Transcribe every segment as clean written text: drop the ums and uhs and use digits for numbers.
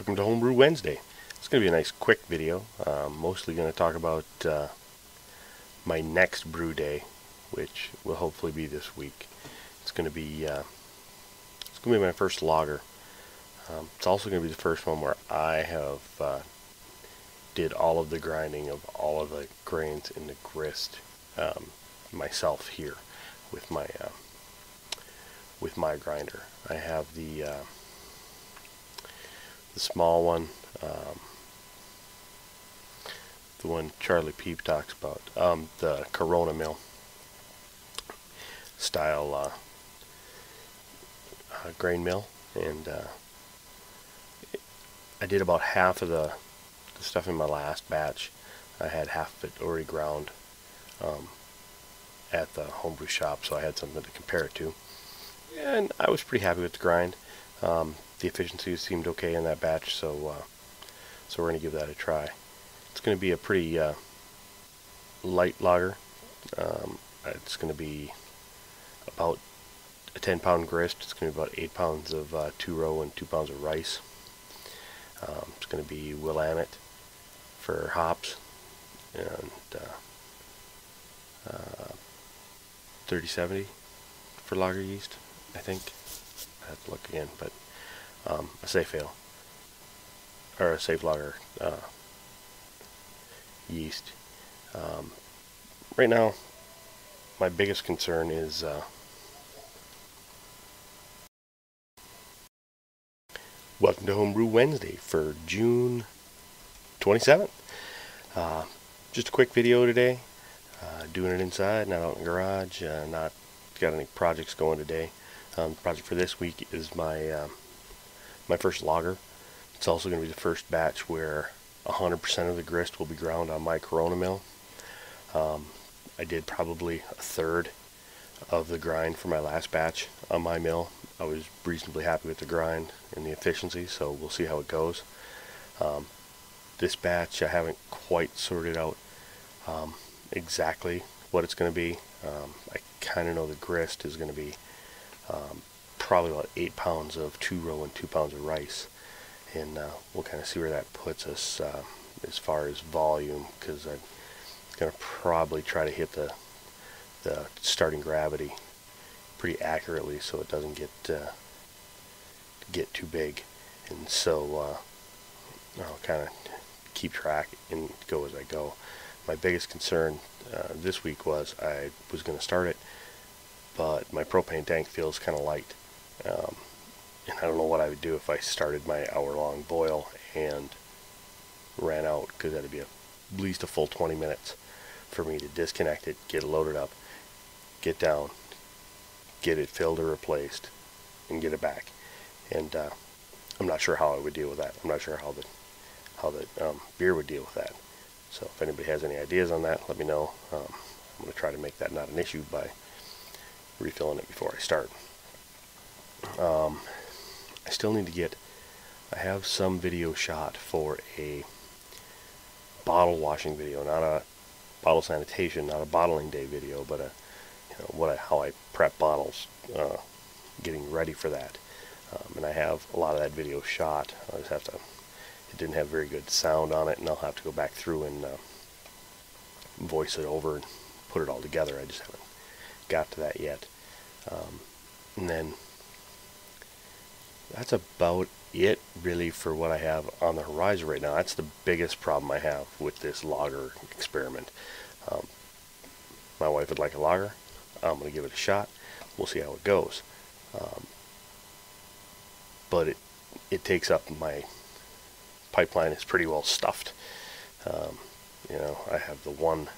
Welcome to Homebrew Wednesday. It's going to be a nice quick video. Mostly going to talk about my next brew day, which will hopefully be this week. It's going to be my first lager. It's also going to be the first one where I have did all of the grinding of all of the grains in the grist myself here with my grinder. I have the small one, the one Charlie Peep talks about, the Corona mill style grain mill, and I did about half of the stuff in my last batch. I had half of it already ground at the homebrew shop, so I had something to compare it to, and I was pretty happy with the grind. The efficiency seemed okay in that batch, so we're going to give that a try. It's going to be a pretty light lager. It's going to be about a 10-pound grist. It's going to be about 8 pounds of 2-row and 2 pounds of rice. It's going to be Willamette for hops, and 3070 for lager yeast, I think. I have to look again, but a safe ale, or a safe lager yeast. Right now, my biggest concern is welcome to Homebrew Wednesday for June 27th. Just a quick video today. Doing it inside, not out in the garage. Not got any projects going today. The project for this week is my first lager. It's also going to be the first batch where 100% of the grist will be ground on my Corona mill. I did probably a third of the grind for my last batch on my mill. I was reasonably happy with the grind and the efficiency, so we'll see how it goes. This batch I haven't quite sorted out exactly what it's going to be. I kind of know the grist is going to be probably about 8 pounds of 2-row and 2 pounds of rice, and we'll kind of see where that puts us as far as volume, because I'm going to probably try to hit the starting gravity pretty accurately so it doesn't get too big, and so I'll kind of keep track and go as I go. My biggest concern this week was I was going to start it, but my propane tank feels kind of light, and I don't know what I would do if I started my hour-long boil and ran out, because that'd be at least a full 20 minutes for me to disconnect it, get it loaded up, get down, get it filled or replaced, and get it back. And I'm not sure how I would deal with that. I'm not sure how the beer would deal with that. So if anybody has any ideas on that, let me know. I'm going to try to make that not an issue by refilling it before I start. I still need to get, I have some video shot for a bottle washing video, not a bottle sanitation, not a bottling day video, but how I prep bottles, getting ready for that. And I have a lot of that video shot. I just have to, it didn't have very good sound on it, and I'll have to go back through and voice it over and put it all together. I just haven't got to that yet. And then that's about it really for what I have on the horizon right now. That's the biggest problem I have with this lager experiment. My wife would like a lager. I'm going to give it a shot. We'll see how it goes. But it takes up my pipeline. Is pretty well stuffed. I have the one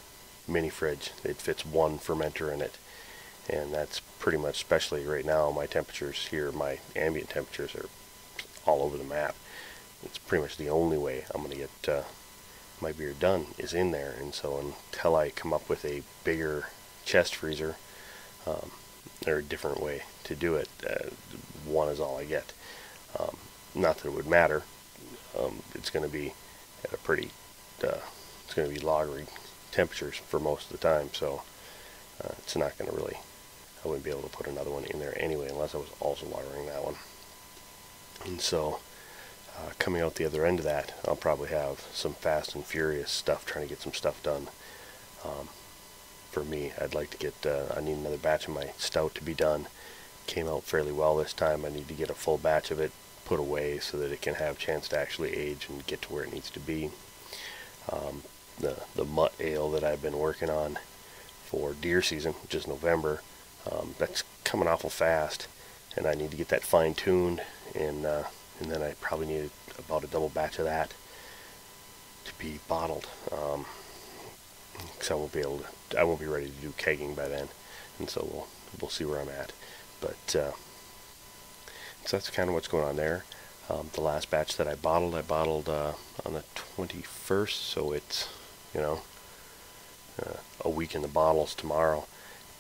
mini fridge. It fits one fermenter in it, and that's pretty much, especially right now, my temperatures here, my ambient temperatures are all over the map. It's pretty much the only way I'm going to get my beer done is in there. And so until I come up with a bigger chest freezer, or a different way to do it, one is all I get. Not that it would matter. It's going to be at a pretty, it's going to be lagery temperatures for most of the time, so it's not going to really, I wouldn't be able to put another one in there anyway unless I was also lagering that one. And so Coming out the other end of that, I'll probably have some fast and furious stuff, trying to get some stuff done. For me, I'd like to get, I need another batch of my stout to be done. Came out fairly well this time. I need to get a full batch of it put away so that it can have a chance to actually age and get to where it needs to be. The mutt ale that I've been working on for deer season, which is November, that's coming awful fast, and I need to get that fine-tuned, and then I probably need about a double batch of that to be bottled, because I won't be ready to do kegging by then, and so we'll see where I'm at. But so that's kind of what's going on there. The last batch that I bottled on the 21st, so it's, you know, a week in the bottles tomorrow,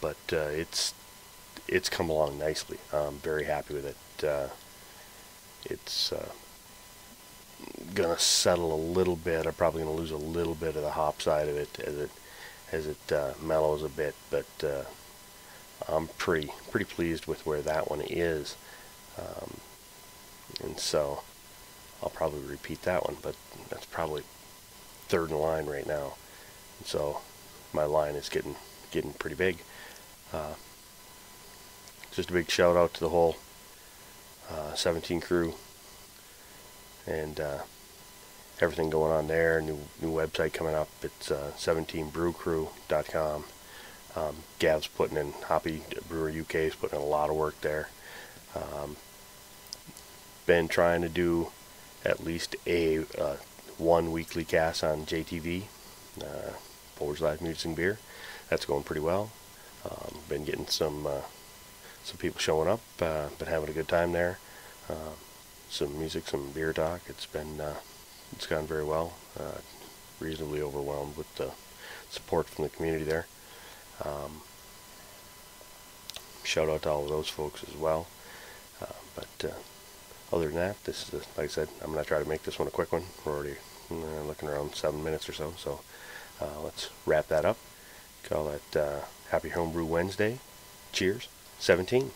but it's come along nicely. I'm very happy with it. It's gonna settle a little bit. I'm probably gonna lose a little bit of the hop side of it as it mellows a bit, but I'm pretty pleased with where that one is, and so I'll probably repeat that one, but that's probably third in line right now, and so my line is getting pretty big. Just a big shout out to the whole 17 crew and everything going on there. New website coming up. It's 17brewcrew.com. Gav's putting in, Hoppy Brewer UK is putting in a lot of work there. Been trying to do at least a one weekly cast on JTV, Forward Slash Music and Beer. That's going pretty well. Been getting some people showing up, been having a good time there. Some music, some beer talk. It's gone very well. Reasonably overwhelmed with the support from the community there. Shout out to all of those folks as well. But other than that, this is like I said, I'm going to try to make this one a quick one. We're already looking around 7 minutes or so. So let's wrap that up. Call that Happy Homebrew Wednesday. Cheers. 17.